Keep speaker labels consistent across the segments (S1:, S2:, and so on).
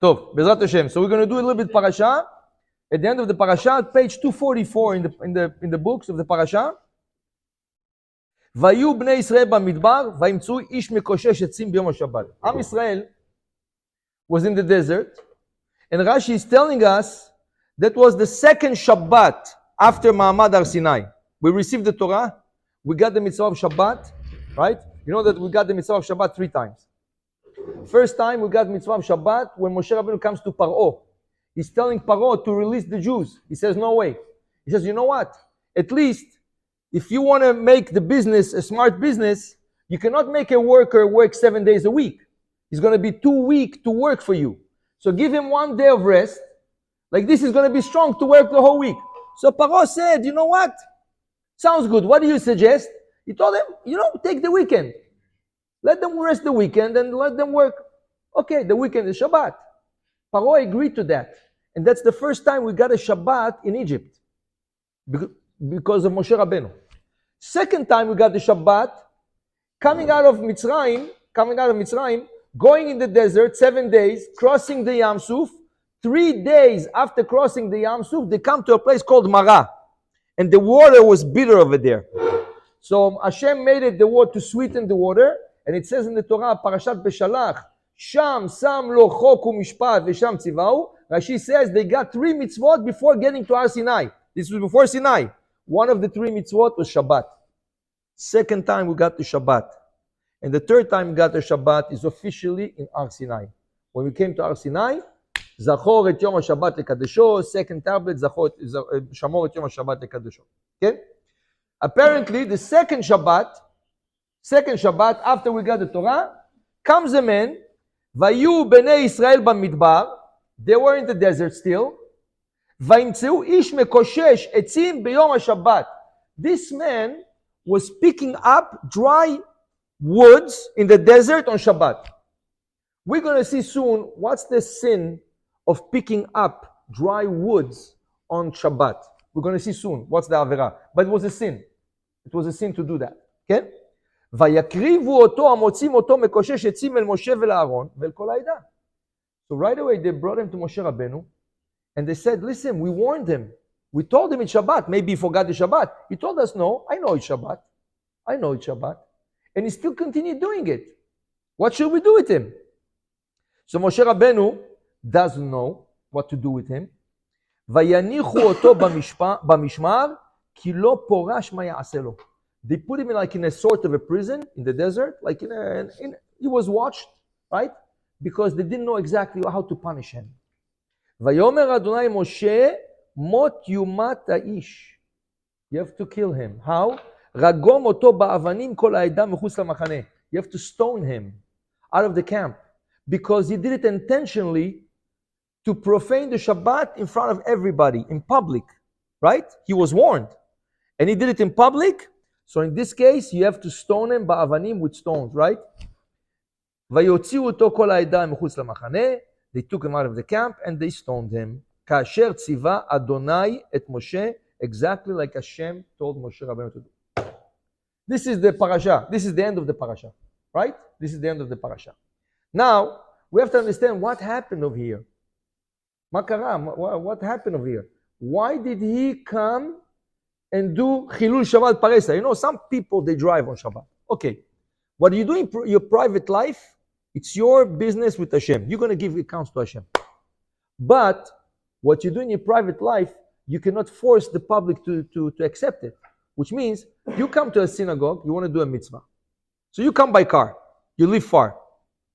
S1: Tov, Bezrat Hashem. So we're going to do a little bit parasha. At the end of the parasha, page 244 in the books of the parasha. ויהיו בני ישראל במדבר, וימצאו איש מקושש עצים ביום השבת. Am Israel was in the desert, and Rashi is telling us that was the second Shabbat after Ma'amad Har Sinai. We received the Torah, we got the mitzvah of Shabbat, right? You know that we got the mitzvah of Shabbat 3 times. First time we got mitzvah of Shabbat when Moshe Rabbeinu comes to Paro. He's telling Paro to release the Jews. He says, no way. He says, you know what? At least, if you want to make the business a smart business, you cannot make a worker work 7 days a week. He's going to be too weak to work for you. So give him 1 day of rest. Like this is going to be strong to work the whole week. So Paro said, you know what? Sounds good. What do you suggest? He told him, take the weekend. Let them rest the weekend and let them work. Okay, the weekend is Shabbat. Paro agreed to that. And that's the first time we got a Shabbat in Egypt. Because of Moshe Rabbeinu. Second time we got the Shabbat, coming out of Mitzrayim, going in the desert 7 days, crossing the Yam Suf. 3 days after crossing the Yam Suf, they come to a place called Mara. And the water was bitter over there. So Hashem made it the water to sweeten the water. And it says in the Torah, Parashat Beshalach, Sham sam lo chok u'mishpat v'sham tzivau. Rashi says they got 3 mitzvot before getting to Har Sinai. This was before Sinai. One of the 3 mitzvot was Shabbat. Second time we got to Shabbat. And the third time we got to Shabbat is officially in Har Sinai. When we came to Har Sinai, Zachor et Yom HaShabbat lekadesho, second tablet, Shamor et Yom HaShabbat lekadesho. Okay? Apparently, the second Shabbat, after we got the Torah, comes a man, Vayu bnei Israel bamidbar, they were in the desert still, וימצאו איש מקושש עצים ביום השבת. This man was picking up dry woods in the desert on Shabbat. We're going to see soon what's the sin of picking up dry woods on Shabbat. We're going to see soon what's the avera. But it was a sin. It was a sin to do that. Okay? ויקריבו אותו המוצאים אותו מקושש עצים אל משה ולאהרון ואל כל העדה. So right away they brought him to Moshe Rabbeinu. And they said, listen, we warned him. We told him it's Shabbat. Maybe he forgot the Shabbat. He told us, no, I know it's Shabbat. And he still continued doing it. What should we do with him? So Moshe Rabbeinu doesn't know what to do with him. ויניחו אותו במשמר, כי לא פורש מה יעשה לו. They put him in a sort of a prison in the desert. He was watched, right? Because they didn't know exactly how to punish him. ויאמר אדוני משה, מות יומת האיש. You have to kill him. How? רגום אותו באבנים כל העדה מחוץ למחנה. You have to stone him out of the camp. Because he did it intentionally to profane the Shabbat in front of everybody, in public. Right? He was warned. And he did it in public. So in this case, you have to stone him באבנים with stones, right? ויוציאו אותו כל העדה מחוץ למחנה. They took him out of the camp and they stoned him. כאשר ציווה אדוני את משה, exactly like Hashem told Moshe Rabbeinu to do. This is the parasha. This is the end of the parasha. Right? This is the end of the parasha. Now, we have to understand what happened over here. מה קרה? What happened over here? Why did he come and do Chilul Shabbat Paresa? You know, some people, they drive on Shabbat. Okay. What you do in your private life, it's your business with Hashem. You're going to give accounts to Hashem. But what you do in your private life, you cannot force the public to accept it. Which means you come to a synagogue, you want to do a mitzvah. So you come by car. You live far.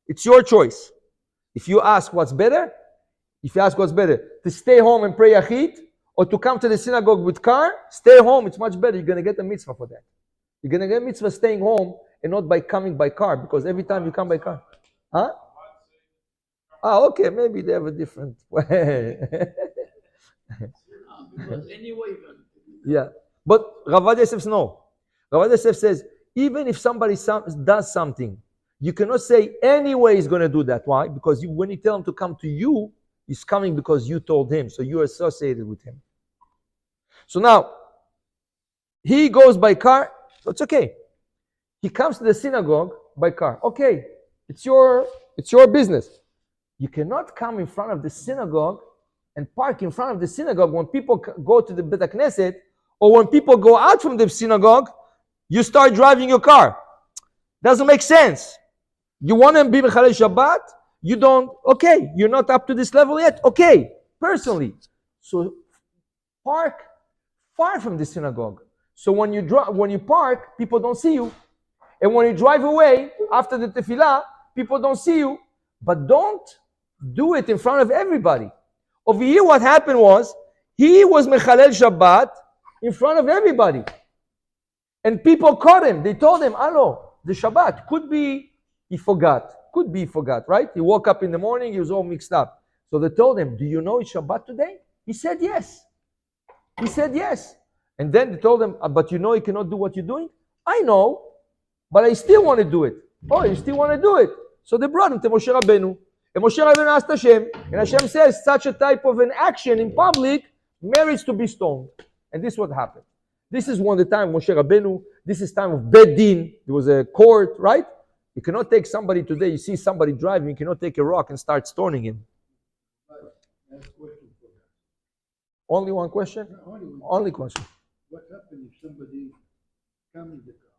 S1: It's your choice. If you ask what's better, to stay home and pray Yachid, or to come to the synagogue with car, stay home, it's much better. You're going to get a mitzvah for that. You're going to get a mitzvah staying home and not by coming by car, because every time you come by car. Huh? Okay, maybe they have a different way.
S2: Anyway,
S1: yeah. But Rav Ovadia says no. Rav Ovadia says, even if somebody does something, you cannot say anyway he's going to do that. Why? Because when you tell him to come to you, he's coming because you told him. So you're associated with him. So now, he goes by car, so it's okay. He comes to the synagogue by car. Okay, it's your business. You cannot come in front of the synagogue and park in front of the synagogue when people go to the Bet Knesset, or when people go out from the synagogue, you start driving your car. Doesn't make sense. You want to be Mechalel Shabbat, you don't, okay, you're not up to this level yet, okay, personally. So park far from the synagogue. So when you park, people don't see you. And when you drive away after the tefillah, people don't see you. But don't do it in front of everybody. Over here, what happened was, he was Mechalel Shabbat in front of everybody. And people caught him. They told him, "Hello, the Shabbat could be he forgot. Could be he forgot, right? He woke up in the morning, he was all mixed up." So they told him, "Do you know it's Shabbat today?" He said, "Yes." He said, "Yes." And then they told him, "But you know you cannot do what you're doing?" "I know, but I still want to do it." "Oh, you still want to do it?" So they brought him to Moshe Rabbeinu. And Moshe Rabbeinu asked Hashem, and Hashem says, such a type of an action in public merits to be stoned. And this is what happened. This is one of the time Moshe Rabbeinu, this is time of Beit Din. There was a court, right? You cannot take somebody today, you see somebody driving, you cannot take a rock and start stoning him. Only one question? Only question.
S2: What happens if somebody comes in the car?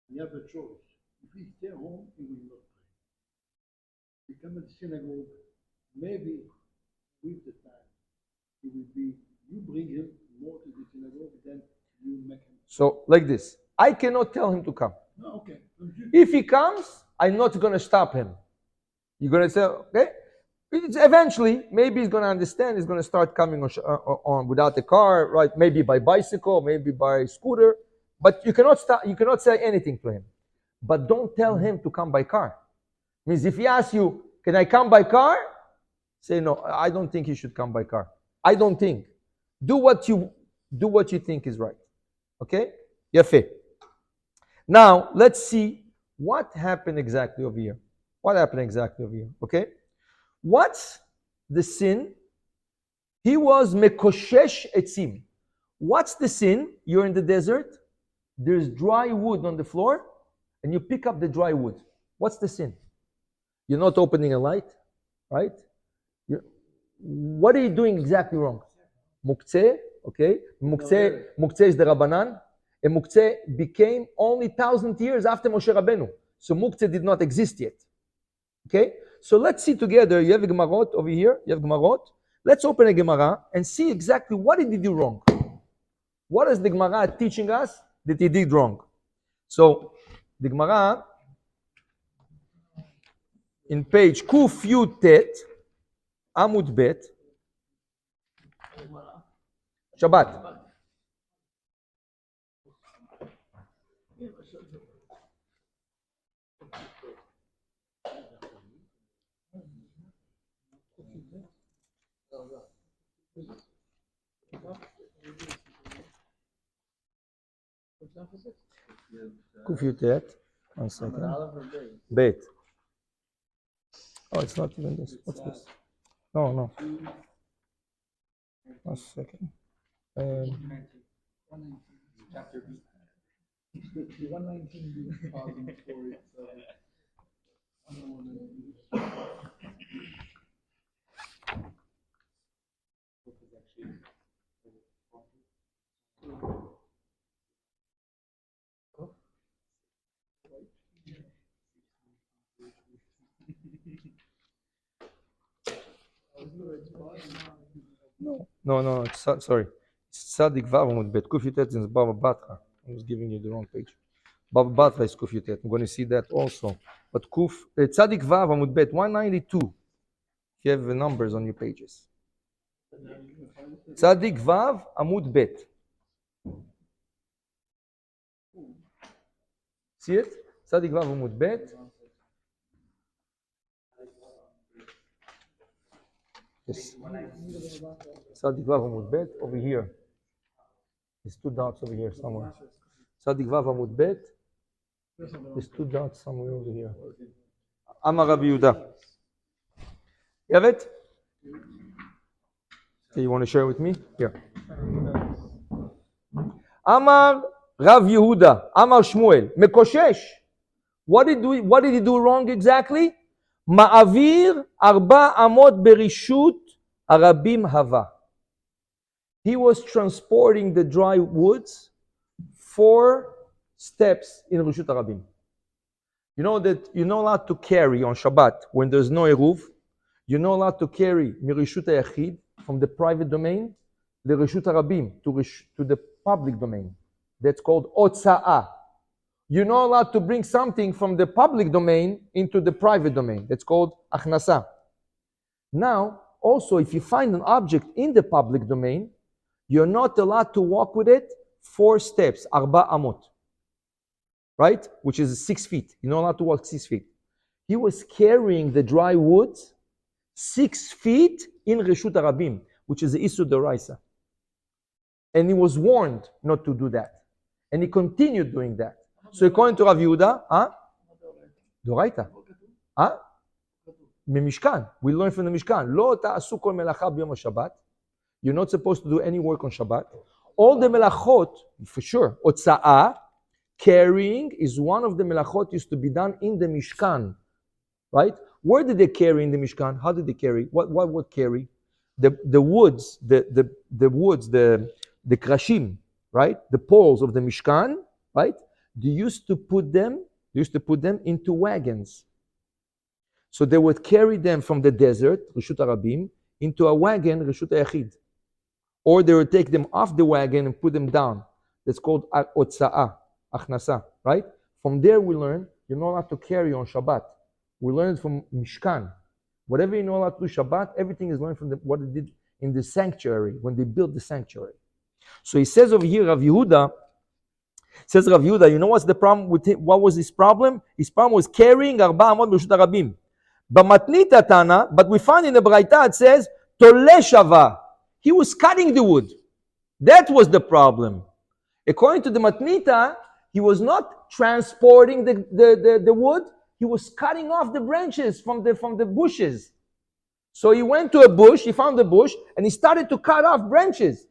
S2: You have a choice. If he stay home, he will not pray. He come to the synagogue, maybe with the time, he will be, you bring him more to the synagogue than you make him.
S1: So, like this, I cannot tell him to come.
S2: No, okay.
S1: If he comes, I'm not going to stop him. You're going to say, okay? Eventually, maybe he's going to understand. He's going to start coming on without the car, right? Maybe by bicycle, maybe by scooter. But you cannot stop. You cannot say anything to him. But don't tell him to come by car. Means if he asks you, "Can I come by car?" Say, "No, I don't think you should come by car. I don't think. Do what you think is right." Okay? Yafeh. Now let's see what happened exactly over here. What happened exactly over here? Okay? What's the sin? He was mekoshesh etzim. What's the sin? You're in the desert. There's dry wood on the floor, and you pick up the dry wood. What's the sin? You're not opening a light, right? What are you doing exactly wrong? Muktzeh, okay? Muktzeh is the Rabbanan, and Muktzeh became only 1,000 years after Moshe Rabbeinu. So Muktzeh did not exist yet. Okay? So let's see together. You have a Gemarot over here. You have Gemarot. Let's open a Gemara and see exactly what did he do wrong. What is the Gemara teaching us that he did wrong? So the Gemara in page Kuf Yud Tet Amud Bet Shabbat. Kuf Yud Tet. 1 second. Bet. Oh, it's not even this. What's this? No. 1 second.
S2: Chapter B. 119 story.
S1: No. Sorry. Tzadik Vav Amud Bet. Kuf Yud Tet is Baba Batra. I was giving you the wrong page. Baba Batra is Kuf Yud Tet. I'm going to see that also. But Tzadik Vav Amud Bet 192. You have the numbers on your pages. Tzadik Vav Amud Bet. See it? Tzadik Vav Amud Bet. Yes. Tzadik Vav Amud Bet over here. There's 2 dots over here somewhere. Tzadik Vav Amud Bet. There's 2 dots somewhere over here. Amar Rabbi Yehuda. You have it? Okay, you want to share with me? Here. Amar Rav Yehuda. Amar Shmuel. Mekoshesh. What did he do wrong exactly? מעביר 400 ברשות הרבים הווה. He was transporting the dry woods 4 steps in Rishut Harabim. You know that you're not allowed to carry on Shabbat when there's no Eruv. You're not allowed to carry Mirishut HaYachid from the private domain, the Rishut Harabim, to the public domain. That's called Otza'ah. You're not allowed to bring something from the public domain into the private domain. That's called Achnasa. Now, also, if you find an object in the public domain, you're not allowed to walk with it 4 steps, 4 amot. Right? Which is 6 feet. You're not allowed to walk 6 feet. He was carrying the dry wood 6 feet in Reshut Harabim, which is the Isur D'Oraisa. And he was warned not to do that. And he continued doing that. So according to Rav Yehuda, D'Oraita. Mimishkan. We learn from the Mishkan. Lo ta'asu kol melacha b'yom HaShabbat. You're not supposed to do any work on Shabbat. All the melachot, for sure, Otza'ah, carrying is one of the melachot used to be done in the Mishkan. Right? Where did they carry in the Mishkan? How did they carry? What would carry? The woods, the krashim, right? The poles of the Mishkan, right? They used to put them into wagons. So they would carry them from the desert, Reshut Harabim, into a wagon, Reshut HaYachid. Or they would take them off the wagon and put them down. That's called Otza'ah, Achnasa, right? From there we learn you're not allowed to carry on Shabbat. We learned from Mishkan. Whatever you're not allowed to do Shabbat, everything is learned from what they did in the sanctuary, when they built the sanctuary. So he says over here, Rav Yehuda, you know what's the problem with him? What was his problem? His problem was carrying 4 amot b'Reshut Harabim. B'matnita Tana, but we find in the Braita it says, Tole shava. He was cutting the wood. That was the problem. According to the Matnita, he was not transporting the wood, he was cutting off the branches from the bushes. So he went to a bush, he found the bush, and he started to cut off branches.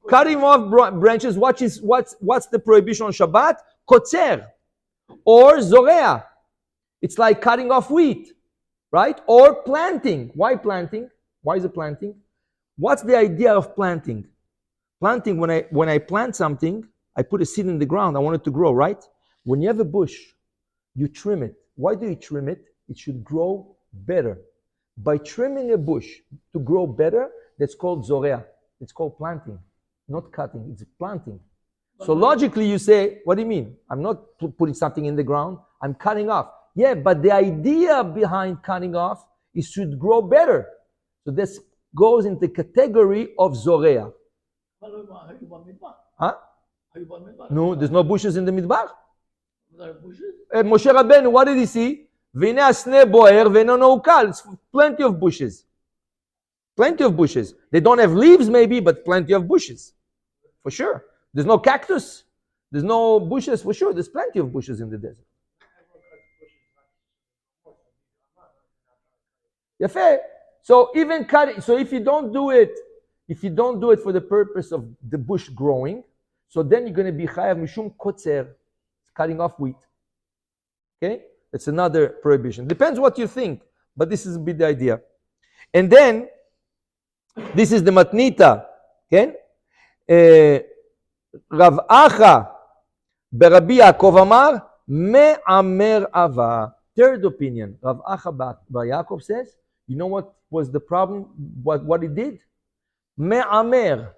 S1: Cutting off branches, what's the prohibition on Shabbat? Kotzer. Or zorea. It's like cutting off wheat. Right? Or planting. Why planting? Why is it planting? What's the idea of planting? Planting, when I plant something, I put a seed in the ground, I want it to grow, right? When you have a bush, you trim it. Why do you trim it? It should grow better. By trimming a bush to grow better, that's called zorea. It's called planting, not cutting, it's planting. So logically you say, what do you mean? I'm not putting something in the ground, I'm cutting off. Yeah, but the idea behind cutting off is should grow better. So this goes into the category of zorea. Huh? No, there's no bushes in the Midbar. Moshe Rabbeinu, what did he see? Plenty of bushes. Plenty of bushes. They don't have leaves maybe, but plenty of bushes. For sure. There's no cactus. There's no bushes for sure. There's plenty of bushes in the desert. Yafeh. So even cutting, so if you don't do it for the purpose of the bush growing, so then you're going to be chayav mishum kotzer, cutting off wheat. Okay? It's another prohibition. Depends what you think, but this is a bit the idea. And then, this is the matnita. Okay? Rav Acha Berabi Yaakov Amar me'amer ava. Third opinion, Rav Acha Bar Yaakov says, you know what was the problem? What he did? Me'amer.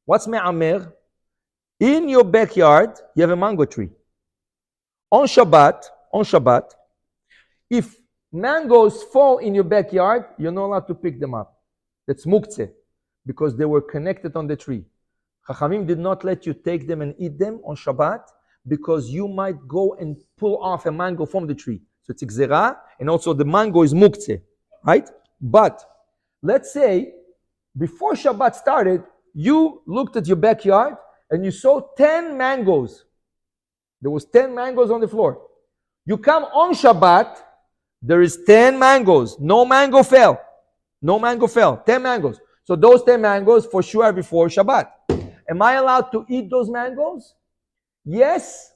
S1: What's me'amer? In your backyard, you have a mango tree. On Shabbat, if mangoes fall in your backyard, you're not allowed to pick them up. That's muktzeh, because they were connected on the tree. Chachamim did not let you take them and eat them on Shabbat, because you might go and pull off a mango from the tree. So it's gzera, and also the mango is muktzeh, right? But let's say before Shabbat started, you looked at your backyard and you saw 10 mangoes. There was 10 mangoes on the floor. You come on Shabbat, there is 10 mangoes. No mango fell. 10 mangoes. So those 10 mangoes for sure before Shabbat. Am I allowed to eat those mangoes? Yes,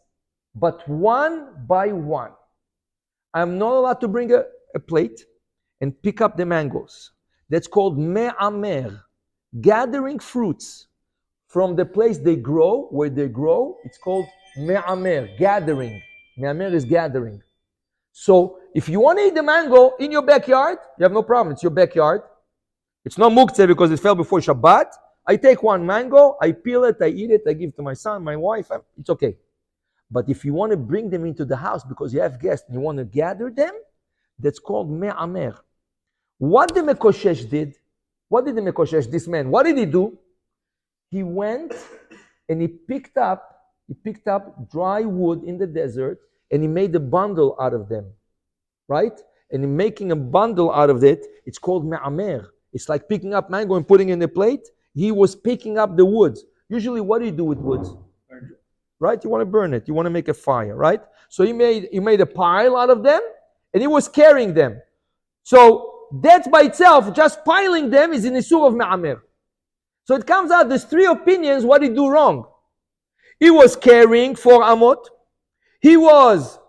S1: but one by one. I'm not allowed to bring a plate. and pick up the mangoes. That's called me'amer, gathering fruits from the place they grow, where they grow. It's called me'amer, gathering. Me'amer is gathering. So if you want to eat the mango in your backyard, you have no problem. It's your backyard. It's not muktzeh because it fell before Shabbat. I take one mango, I peel it, I eat it, I give it to my son, my wife. It's okay. But if you want to bring them into the house because you have guests and you want to gather them, that's called me'amer. What the Mekoshesh did, what did the Mekoshesh, this man, what did he do? He went and he picked up dry wood in the desert and he made a bundle out of them, right? And in making a bundle out of it, it's called me'amer. It's like picking up mango and putting it in a plate. He was picking up the wood. Usually, what do you do with wood? Right? You want to burn it. You want to make a fire, right? So he made a pile out of them, and he was carrying them. So that by itself, just piling them, is an issur of me'amer. So it comes out there's three opinions what he do wrong. He was carrying 4 amot. He was,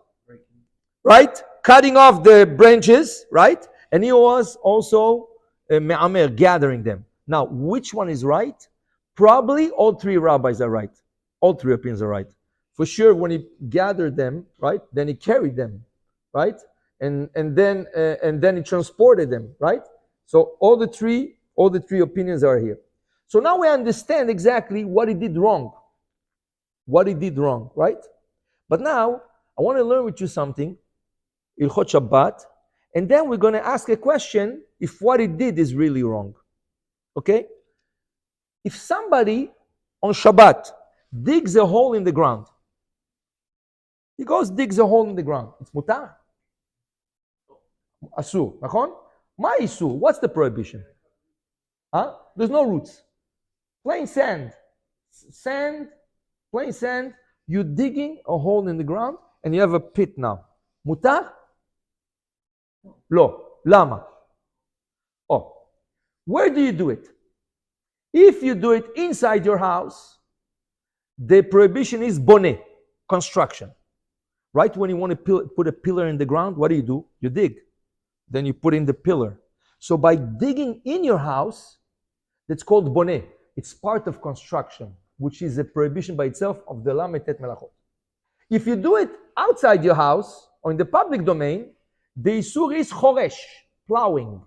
S1: right, cutting off the branches, right? And he was also me'amer, gathering them. Now, which one is right? Probably all three rabbis are right. All three opinions are right. For sure, when he gathered them, right, then he carried them, right, and then he transported them, right. So all the three opinions are here. So now we understand exactly what he did wrong. What he did wrong, right? But now I want to learn with you something, Ilchot Shabbat, and then we're going to ask a question if what he did is really wrong. Okay? If somebody on Shabbat digs a hole in the ground, he goes digs a hole in the ground, it's mutar? Asur, nachon? Ma isur? What's the prohibition? Huh? There's no roots. Plain sand. Plain sand. You're digging a hole in the ground and you have a pit now. Mutar? Lo. Lama. Oh. Where do you do it? If you do it inside your house, the prohibition is boneh, construction. Right? When you want to put a pillar in the ground, what do? You dig. Then you put in the pillar. So by digging in your house, that's called boneh. It's part of construction, which is a prohibition by itself of the lametet melachot. If you do it outside your house or in the public domain, the isur is choresh, plowing.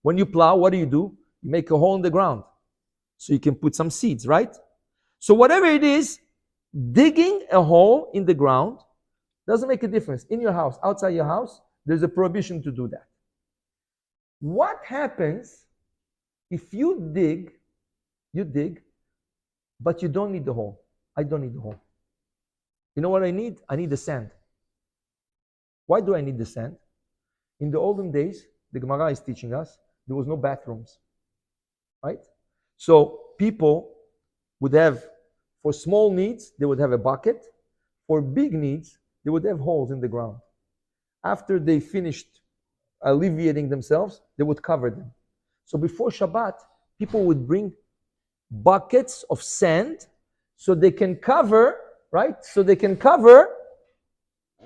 S1: When you plow, what do? You make a hole in the ground. So you can put some seeds, right? So whatever it is, digging a hole in the ground doesn't make a difference. In your house, outside your house, there's a prohibition to do that. What happens if you dig, but you don't need the hole? I don't need the hole. You know what I need? I need the sand. Why do I need the sand? In the olden days, the Gemara is teaching us, there was no bathrooms, right? So people would have, for small needs, they would have a bucket. For big needs, they would have holes in the ground. After they finished alleviating themselves, they would cover them. So before Shabbat, people would bring buckets of sand so they can cover, right? So they can cover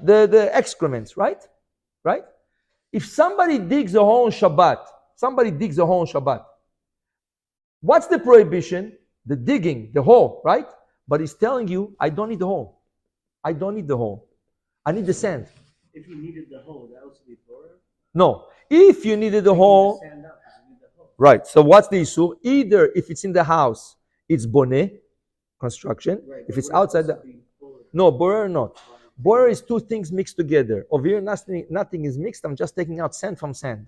S1: the excrements, right? Right? If somebody digs a hole on Shabbat, what's the prohibition? The digging, the hole, right? But he's telling you, I don't need the hole. I don't need the hole. I need the sand.
S3: If you needed the hole, that was before?
S1: No. If you needed the hole, right. So what's the issue? Either if it's in the house, it's boneh, construction. Right, if it's outside no, borer not. Borer is two things mixed together. Over here, nothing is mixed. I'm just taking out sand from sand.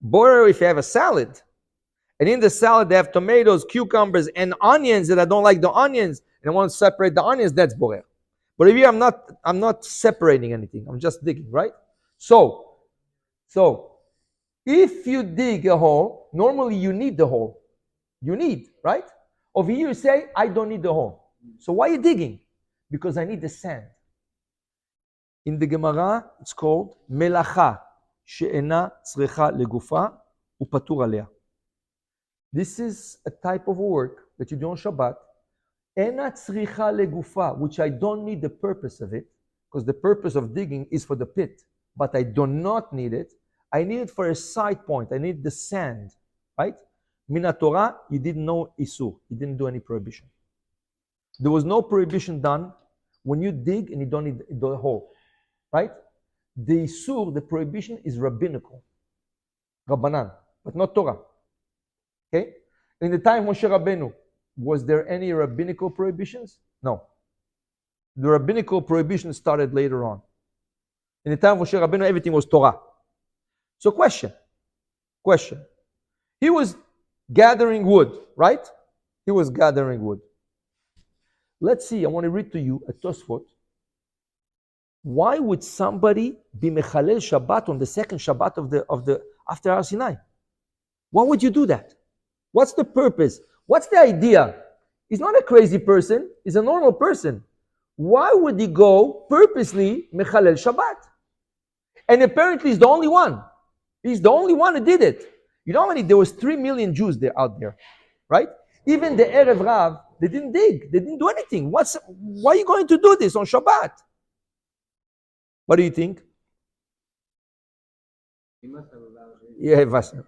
S1: Borer, if you have a salad, and in the salad they have tomatoes, cucumbers, and onions that I don't like the onions, and I want to separate the onions, that's borer. But if here I'm not separating anything. I'm just digging, right? So if you dig a hole, normally you need the hole. You need, right? Over here you say, I don't need the hole. So why are you digging? Because I need the sand. In the Gemara, it's called melacha she'ena tzrecha legufa upatur alea. This is a type of work that you do on Shabbat. Ena tzricha legufa, which I don't need the purpose of it, because the purpose of digging is for the pit, but I do not need it. I need it for a side point. I need the sand, right? Mina Torah, you didn't know Isur. You didn't do any prohibition. There was no prohibition done when you dig and you don't need the hole, right? The Isur, the prohibition is rabbinical, Rabbanan, but not Torah. Okay? In the time of Moshe Rabbeinu, was there any rabbinical prohibitions? No. The rabbinical prohibition started later on. In the time of Moshe Rabbeinu, everything was Torah. So question. He was gathering wood, right? He was gathering wood. Let's see, I want to read to you a Tosfot. Why would somebody be Mechalel Shabbat on the second Shabbat of the after Har Sinai? Why would you do that? What's the purpose? What's the idea? He's not a crazy person. He's a normal person. Why would he go purposely Mechalel Shabbat? And apparently he's the only one. He's the only one who did it. You know how many? There was 3 million Jews there out there, right? Even the Erev Rav, they didn't dig. They didn't do anything. Why are you going to do this on Shabbat? What do you think?
S3: He must have a valid reason.
S1: Yeah, Vassar.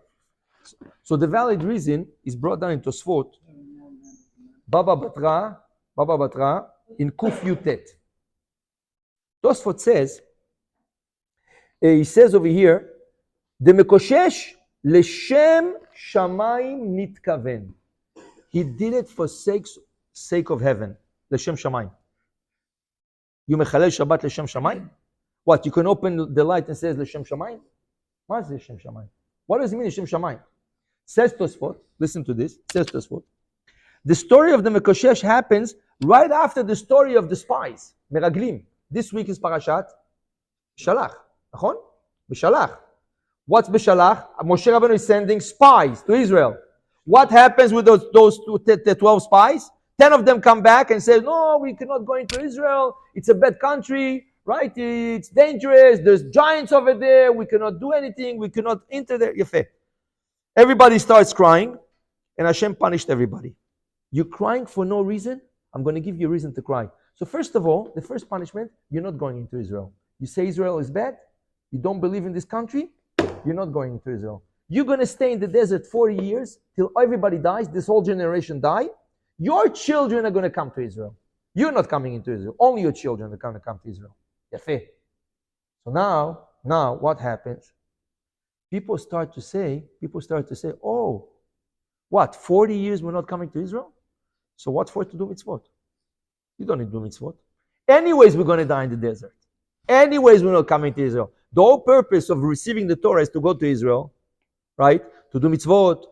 S1: So the valid reason is brought down in Tosfot. Baba Batra in Kuf Yutet. Tosfot says, he says over here, the Mekoshesh Leshem Shamayim Nitkaven. He did it for sake of heaven. Leshem Shamayim. You Mechalel Shabbat Leshem Shamayim? What, you can open the light and says Leshem Shamayim? What is Leshem Shamayim? What does it mean Leshem Shamayim? Says Tosfot, listen to this, says Tosfot. The story of the Mekoshesh happens right after the story of the spies, Meraglim. This week is Parashat Shalach. Nachon? B'Shalach. What's B'Shalach? Moshe Rabbeinu is sending spies to Israel. What happens with those 12 spies? 10 of them come back and say, no, we cannot go into Israel. It's a bad country, right? It's dangerous. There's giants over there. We cannot do anything. We cannot enter there. Yefeh. Everybody starts crying, and Hashem punished everybody. You're crying for no reason? I'm going to give you a reason to cry. So first of all, the first punishment, you're not going into Israel. You say Israel is bad? You don't believe in this country? You're not going into Israel. You're going to stay in the desert 40 years till everybody dies, this whole generation die. Your children are going to come to Israel. You're not coming into Israel. Only your children are going to come to Israel. Yafeh. So now what happens? People start to say, oh, what, 40 years we're not coming to Israel? So what's for to do mitzvot? You don't need to do mitzvot. Anyways, we're going to die in the desert. Anyways, we're not coming to Israel. The whole purpose of receiving the Torah is to go to Israel, right? To do mitzvot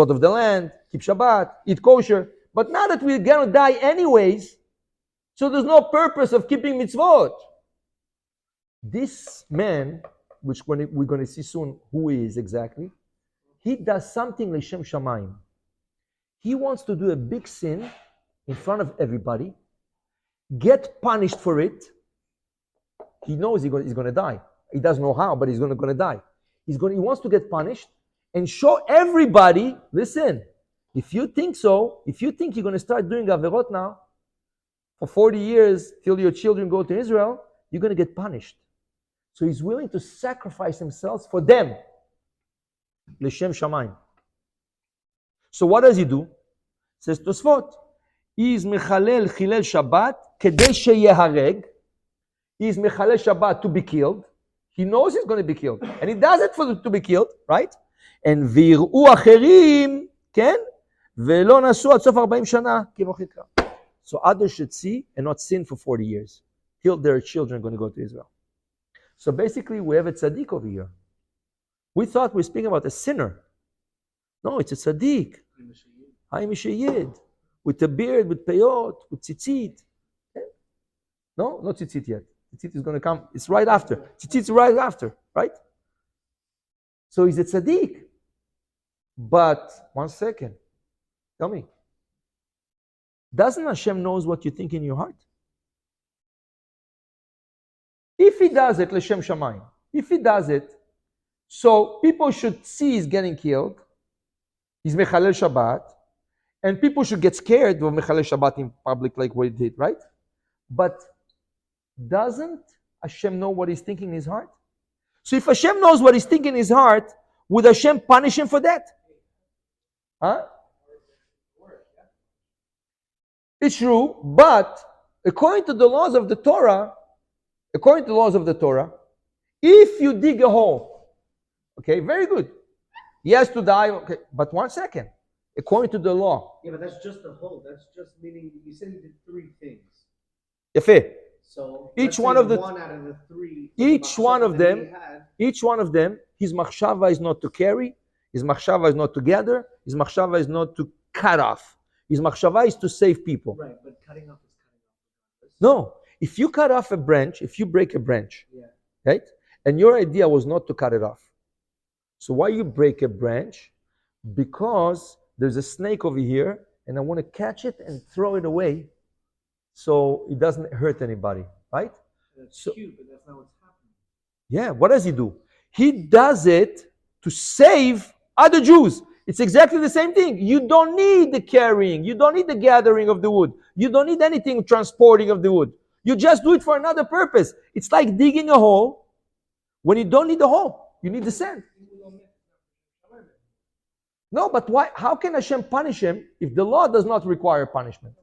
S1: of the land, keep Shabbat, eat kosher. But now that we're going to die anyways, so there's no purpose of keeping mitzvot. This man, which we're going to see soon who he is exactly, he does something l'shem shamayim. He wants to do a big sin in front of everybody, get punished for it. He knows he's going to die. He doesn't know how, but he's going to die. He wants to get punished and show everybody, listen, if you think so, if you think you're going to start doing averot now, for 40 years till your children go to Israel, you're going to get punished. So he's willing to sacrifice himself for them. L'shem shamayim. So what does he do? Says Tosfot, he is mechalel chilel Shabbat kedei sheyehareg. He is mechalel Shabbat to be killed. He knows he's going to be killed. And he does it to be killed, right? And ויראו אחרים, כן? ולא נסו עד סוף 40 שנה, כמו חיכה. So others should see and not sin for 40 years, till their children are going to go to Israel. So basically, we have a tzaddik over here. We thought we were speaking about a sinner. No, it's a tzaddik. Haim Mishayid. With a beard, with peyot, with tzitzit. Okay? No, not tzitzit yet. Tzitzit is going to come. It's right after. Tzitzit is right after, right? So he's a tzaddik. But, one second. Tell me. Doesn't Hashem knows what you think in your heart? If he does it, l'shem shamayim. If he does it, so people should see he's getting killed. He's mechalel Shabbat. And people should get scared of mechalel Shabbat in public like what he did, right? But doesn't Hashem know what he's thinking in his heart? So if Hashem knows what he's thinking in his heart, would Hashem punish him for that? Huh? It's true, but according to the laws of the Torah, if you dig a hole, okay, very good. He has to die, okay, but 1 second. According to the law.
S3: Yeah, but that's just the whole. That's just meaning you said he did 3 things.
S1: Yafeh.
S3: So
S1: Each one of the
S3: one out of the 3.
S1: each one of them, his machshava is not to carry, his machshava is not to gather, his machshava is not to cut off. His machshava is to save people.
S3: Right, but cutting off is cutting off.
S1: No, if you cut off a branch, if you break a branch,
S3: Yeah.
S1: right, and your idea was not to cut it off. So why you break a branch? Because there's a snake over here, and I want to catch it and throw it away, so it doesn't hurt anybody, right?
S3: That's
S1: So-
S3: cute, but that's not what's happening.
S1: Yeah, what does he do? He does it to save other Jews. It's exactly the same thing. You don't need the carrying. You don't need the gathering of the wood. You don't need anything transporting of the wood. You just do it for another purpose. It's like digging a hole when you don't need the hole. You need the sand. No, but why? How can Hashem punish him if the law does not require punishment?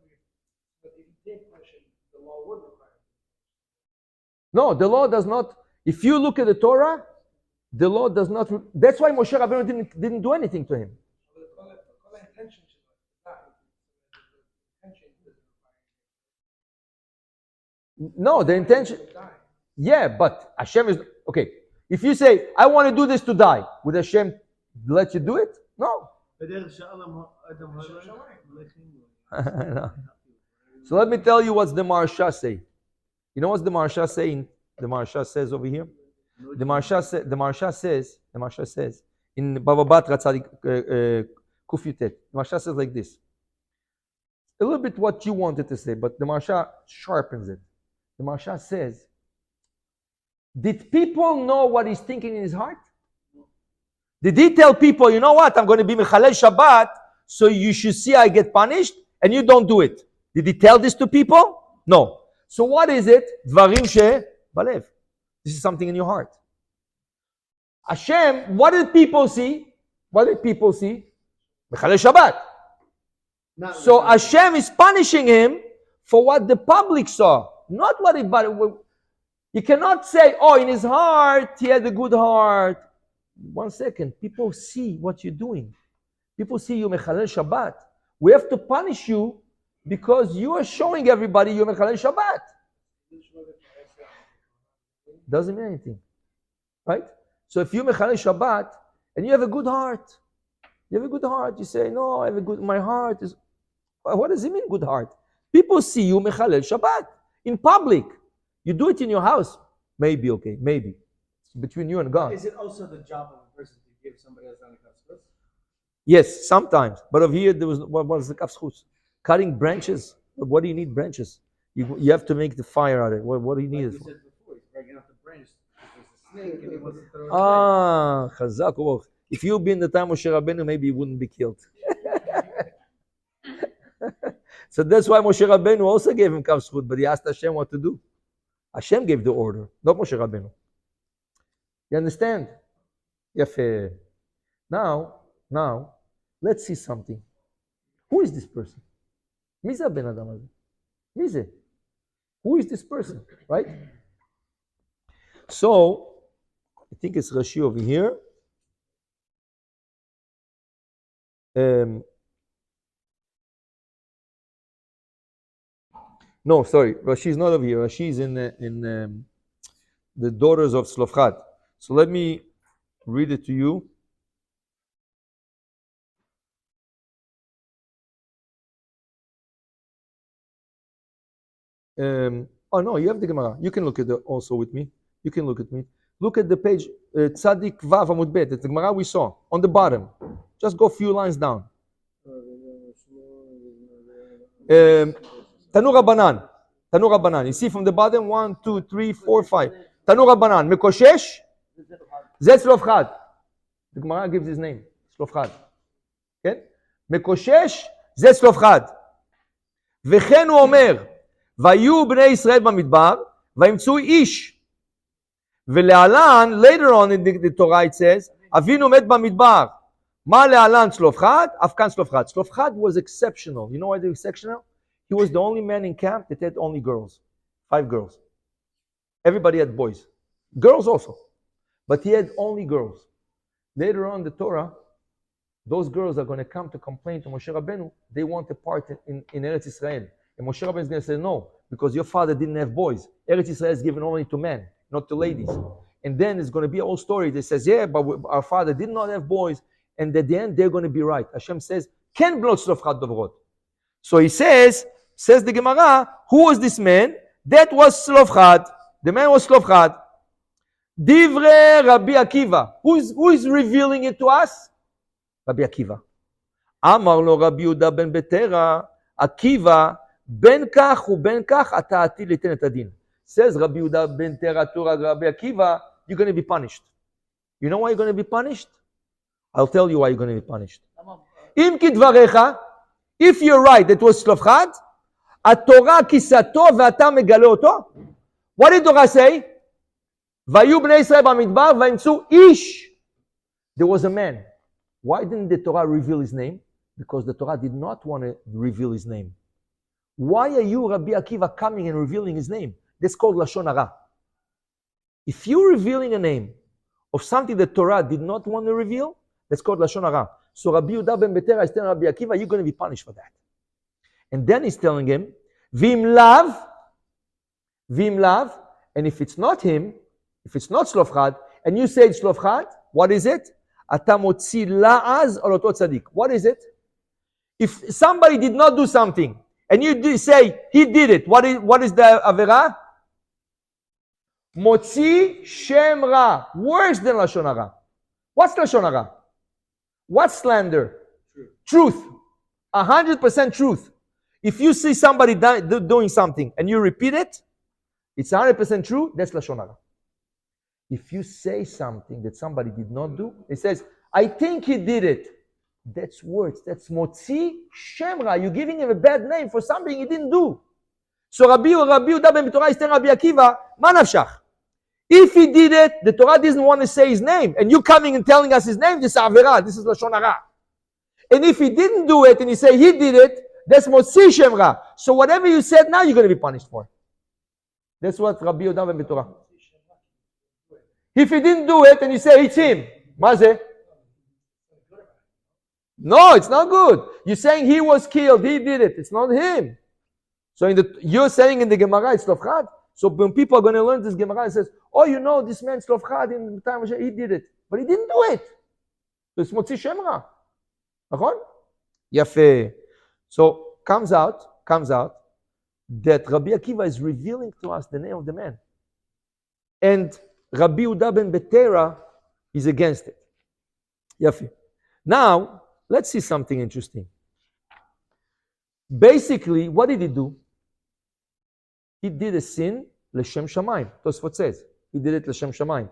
S4: But if he did punish him, the law would require it.
S1: No, the law does not. If you look at the Torah, the law does not. That's why Moshe Rabbeinu didn't do anything to him.
S4: But the intention should not. The intention doesn't require
S1: No, the intention.
S4: it. Die.
S1: Yeah, but Hashem is okay. If you say, "I want to do this to die," would Hashem let you do it? No. No. So let me tell you what the Maharsha say. You know what the Maharsha saying? The Maharsha says over here. The Maharsha says in Baba Batra Tzadik Kuf Yutet. The Maharsha says like this. A little bit what you wanted to say, but the Maharsha sharpens it. The Maharsha says, did people know what he's thinking in his heart? Did he tell people, you know what, I'm going to be Mechalel Shabbat, so you should see I get punished, and you don't do it? Did he tell this to people? No. So what is it? Dvarim she balev. This is something in your heart. Hashem, what did people see? What did people see? Mechalel Shabbat. So Hashem is punishing him for what the public saw, not what it. You cannot say, oh, in his heart, he had a good heart. 1 second. People see what you're doing. People see you Mechalel Shabbat. We have to punish you because you are showing everybody you're Mechalel Shabbat. Doesn't mean anything. Right? So if you Mechalel Shabbat and you have a good heart, you say, no, I have a good, my heart is, what does it mean, good heart? People see you Mechalel Shabbat in public. You do it in your house, maybe, okay, maybe. It's between you and God.
S3: Is it also the job of a person to give somebody else on the kashrut?
S1: Yes, sometimes. But over here, there was what was the kafschus? Cutting branches. What do you need branches? You have to make the fire out of it. What do you need it
S3: You
S1: for?
S3: said before, he's breaking off the branch. There's a snake and he wants to throw it away.
S1: Chazak. Oh, if you'd been the time of Moshe Rabbeinu, maybe you wouldn't be killed. So that's why Moshe Rabbeinu also gave him kafschut, but he asked Hashem what to do. Hashem gave the order, not Moshe Rabbeinu. You understand? Yafeh. Now, let's see something. Who is this person? Miza ben Adam הזה? מי זה? Who is this person? Right? So, I think it's Rashi over here. No, sorry. Rashi is not over here. Rashi is in the daughters of Tzlofchad. So let me read it to you. Oh no, you have the Gemara. You can look at it also with me. You can look at me. Look at the page Tzadik Vav Amud Bet. It's the Gemara we saw on the bottom. Just go a few lines down. Tanur Rabbanan. You see from the bottom 1, 2, 3, 4, 5. Tanur Rabbanan. Mekoshesh. Zet Tzlofchad. The Gemara gives his name. Tzlofchad. Okay? Mekoshesh. Zet Tzlofchad. וכן הוא אומר, ויהיו בני ישראל במדבר, וימצאו איש, ולהלן, later on in the Torah it says, אבינו מת במדבר. מה להלן צלופחד? אף כאן צלופחד. צלופחד was exceptional. You know why they're exceptional? He was the only man in camp that had only girls. 5 girls. Everybody had boys. Girls also. But he had only girls. Later on in the Torah, those girls are going to come to complain to Moshe Rabbeinu. They want a part in Eretz Israel. And Moshe Rabbeinu is going to say, no, because your father didn't have boys. Eretz Israel is given only to men, not to ladies. And then it's going to be a whole story that says, yeah, but our father did not have boys. And at the end, they're going to be right. Hashem says, Ken bnot Tzlofchad dovrot. So he says the Gemara, who was this man? That was Tzlofchad. The man was Tzlofchad. Divrei Rabbi Akiva. Who is revealing it to us? Rabbi Akiva. Amar lo Rabbi Yehuda ben Betera, Akiva, ben kach uben kach ata ati liten et adin. Says Rabbi Yehuda ben Betera to Rabbi Akiva, you're going to be punished. You know why you're going to be punished? I'll tell you why you're going to be punished. Im kidvarecha, if you're right, that was Tzlofchad, התורה כיסתו ואתה מגלה אותו. What did Torah say? והיו בני ישראל במדבר וימצאו איש. There was a man. Why didn't the Torah reveal his name? Because the Torah did not want to reveal his name. Why are you, Rabbi Akiva, coming and revealing his name? That's called Lashon Hara. If you're revealing a name of something that Torah did not want to reveal, that's called Lashon Hara. So Rabbi Yehuda ben Betera is telling Rabbi Akiva, you're going to be punished for that. And then he's telling him, Vim lav, and if it's not him, if it's not Tzlofchad, and you say it's Tzlofchad, what is it? Ata motzi la'az al oto tzadik. What is it? If somebody did not do something, and you say he did it, what is the avera? Motzi shem ra. Worse than Lashon Hara. What's Lashon Hara? What's slander? Truth. 100% truth. If you see somebody doing something and you repeat it, it's 100% true, that's Lashon Hara. If you say something that somebody did not do, it says, I think he did it. That's words. That's motzi shem ra. You're giving him a bad name for something he didn't do. So Rabbi Yehuda ben Torah is telling Rabbi Akiva, ma nafshach. If he did it, the Torah doesn't want to say his name, and you coming and telling us his name, this is avera, this is Lashon Hara. And if he didn't do it, and you say he did it, that's motzi shem ra. So whatever you said now, you're going to be punished for. That's what Rabbi Yehuda ben Torah. If he didn't do it, and you say it's him, mazeh? No, it's not good. You're saying he was killed, he did it. It's not him. So you're saying in the Gemara, it's Tzlofchad. So when people are going to learn this Gemara, it says, oh, you know, this man Tzlofchad in the time of he did it. But he didn't do it. So it's motzi shem ra. Nachon? Yafeh. So comes out that Rabbi Akiva is revealing to us the name of the man. And Rabbi Yehuda ben Betera is against it. Yafeh. Now, let's see something interesting. Basically, what did he do? He did a sin l'shem shamayim. Tosfot says he did it l'shem shamayim.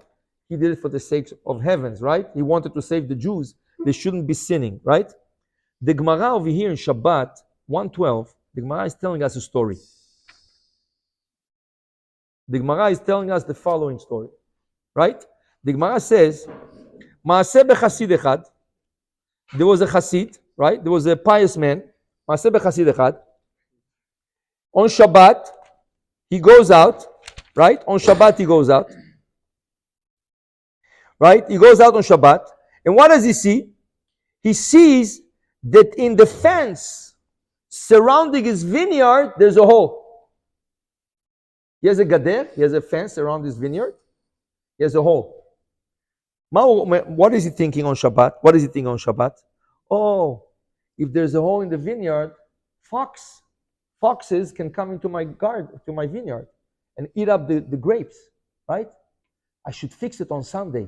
S1: He did it for the sake of heavens, right? He wanted to save the Jews. They shouldn't be sinning, right? The Gemara over here in Shabbat 112, the Gemara is telling us a story. The Gemara is telling us the following story, right? The Gemara says, Maaseh b'chasid echad. There was a Chassid, right? There was a pious man. Maaseh b'chasid echad. On Shabbat, he goes out, right? On Shabbat, he goes out. Right? He goes out on Shabbat. And what does he see? He sees that in the fence surrounding his vineyard, there's a hole. He has a gader, he has a fence around his vineyard. He has a hole. What is he thinking on Shabbat? What is he thinking on Shabbat? Oh, if there's a hole in the vineyard, foxes can come into my garden, to my vineyard, and eat up the grapes, right? I should fix it on Sunday.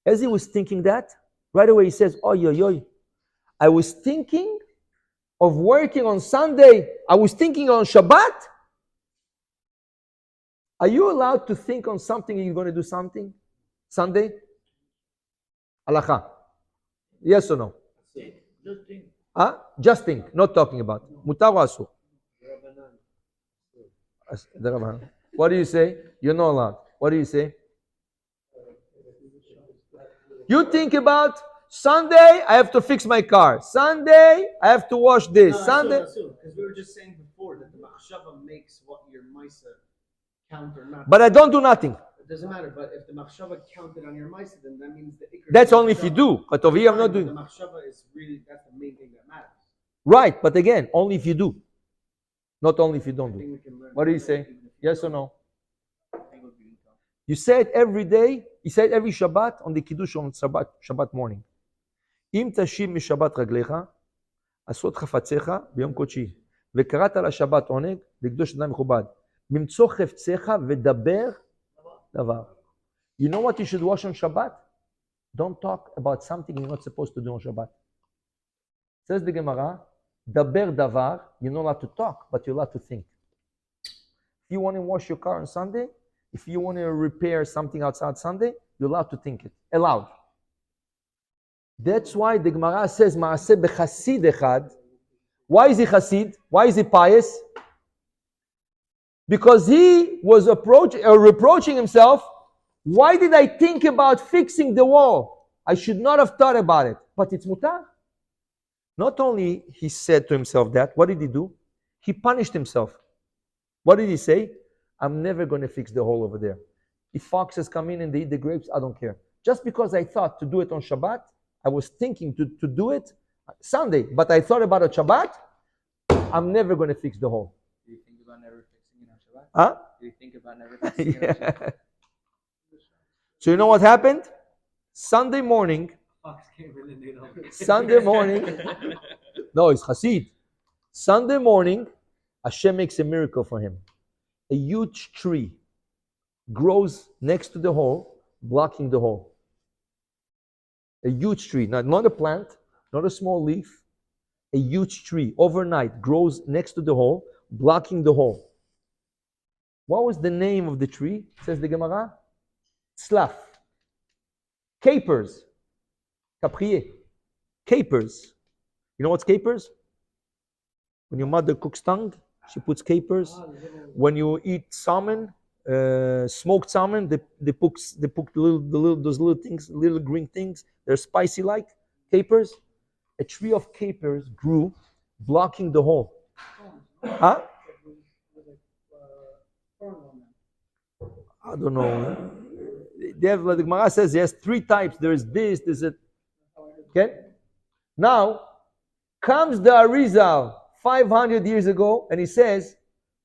S1: As he was thinking that, right away he says, oh, I was thinking of working on Sunday. I was thinking on Shabbat. Are you allowed to think on something and you're going to do something? Sunday? Halakha. Yes or no?
S2: Just think.
S1: Huh? Just think, not talking about. Mutar or asur? The Rabbanan. What do you say? You're not allowed. What do you say? You think about Sunday, I have to fix my car. Sunday, I have to wash this. Sunday.
S3: Because we were just saying before that the machshava makes what your maisa count or not.
S1: But I don't do nothing.
S3: It doesn't matter. But if the machshava counted on your maisa, then that means the ikr.
S1: That's only if you do. But over here, I'm not
S3: The
S1: doing.
S3: machshava is really, that's the main thing that matters.
S1: Right, but again, only if you do. Not only if you
S3: I
S1: don't
S3: think
S1: do.
S3: we can learn
S1: What do you
S3: that
S1: say?
S3: even if you
S1: Yes or
S3: don't.
S1: no?
S3: I think it would be income.
S1: You say it every day. You say it every Shabbat on the Kiddush on Shabbat morning. אם תשיב משבת רגליך, עשות חפציך ביום קודשי, וקראת לשבת עונג, לקדוש אדם מכובד. ממצוא חפציך ודבר דבר. You know what you should wash on Shabbat? Don't talk about something you're not supposed to do on Shabbat. Says the Gemara, דבר דבר, you're not allowed to talk, but you're allowed to think. If you want to wash your car on Sunday, if you want to repair something outside Sunday, you're allowed to think it. Allowed. That's why the Gemara says, Maaseh b'chasid echad. Why is he chasid? Why is he pious? Because he was reproaching himself. Why did I think about fixing the wall? I should not have thought about it. But it's mutar. Not only he said to himself that, what did he do? He punished himself. What did he say? I'm never going to fix the hole over there. If foxes come in and they eat the grapes, I don't care. Just because I thought to do it on Shabbat, I was thinking to do it Sunday, but I thought about it Shabbat, I'm never going to fix the hole.
S3: Do you think about never fixing it on Shabbat?
S1: Huh?
S3: Do you think about never fixing it on Shabbat?
S1: Yeah. So you know what happened? Sunday morning,
S3: Fox came in and they don't.
S1: Sunday morning, no, it's Hasid. Sunday morning, Hashem makes a miracle for him. A huge tree grows next to the hole, blocking the hole. A huge tree, not a plant, not a small leaf, a huge tree overnight grows next to the hole, blocking the hole. What was the name of the tree? Says the Gemara. Slaf. Capers. Caprier. Capers. You know what's capers? When your mother cooks tongue, she puts capers. When you eat salmon, smoked salmon, they put those little things, little green things. They're spicy like capers. A tree of capers grew, blocking the hole. Huh? I don't know. They have, like the Gemara says, yes, 3 types. There's this, there's it. Okay? Now, comes the Arizal 500 years ago, and he says,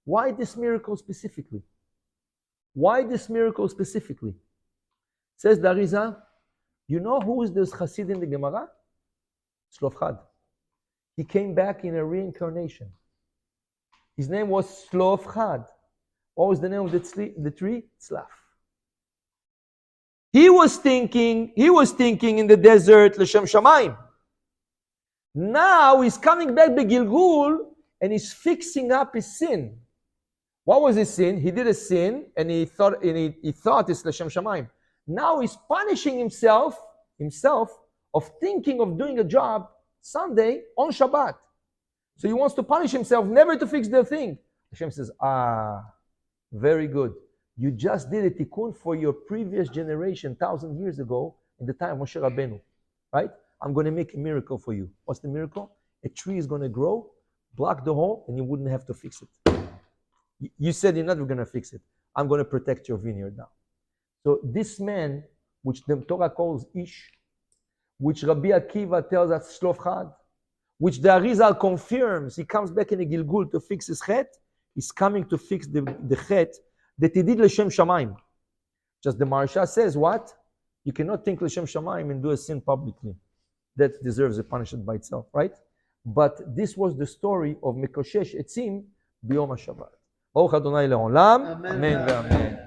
S1: why this miracle specifically? Why this miracle specifically? Says the Arizal, you know who is this Chassid in the Gemara? Tzlofchad. He came back in a reincarnation. His name was Tzlofchad. What was the name of the tree? Tzlaf. He was thinking in the desert, L'Shem Shamayim. Now he's coming back by Gilgul and he's fixing up his sin. What was his sin? He did a sin and he thought it's L'Shem Shamayim. Now he's punishing himself of thinking of doing a job Sunday on Shabbat. So he wants to punish himself never to fix the thing. Hashem says, very good. You just did a tikkun for your previous generation 1,000 years ago in the time of Moshe Rabbeinu, right? I'm going to make a miracle for you. What's the miracle? A tree is going to grow, block the hole, and you wouldn't have to fix it. You said you're never going to fix it. I'm going to protect your vineyard now. So this man, which the Torah calls Ish, which Rabbi Akiva tells us Tzlofchad, which the Arizal confirms, he comes back in a Gilgul to fix his chet, he's coming to fix the chet that he did L'Shem Shamayim. Just the Maharsha says, what? You cannot think L'Shem Shamayim and do a sin publicly. That deserves a punishment by itself, right? But this was the story of Mekoshesh Etzim B'Yom HaShabbat. Baruch Adonai Le'olam. Amen. Amen.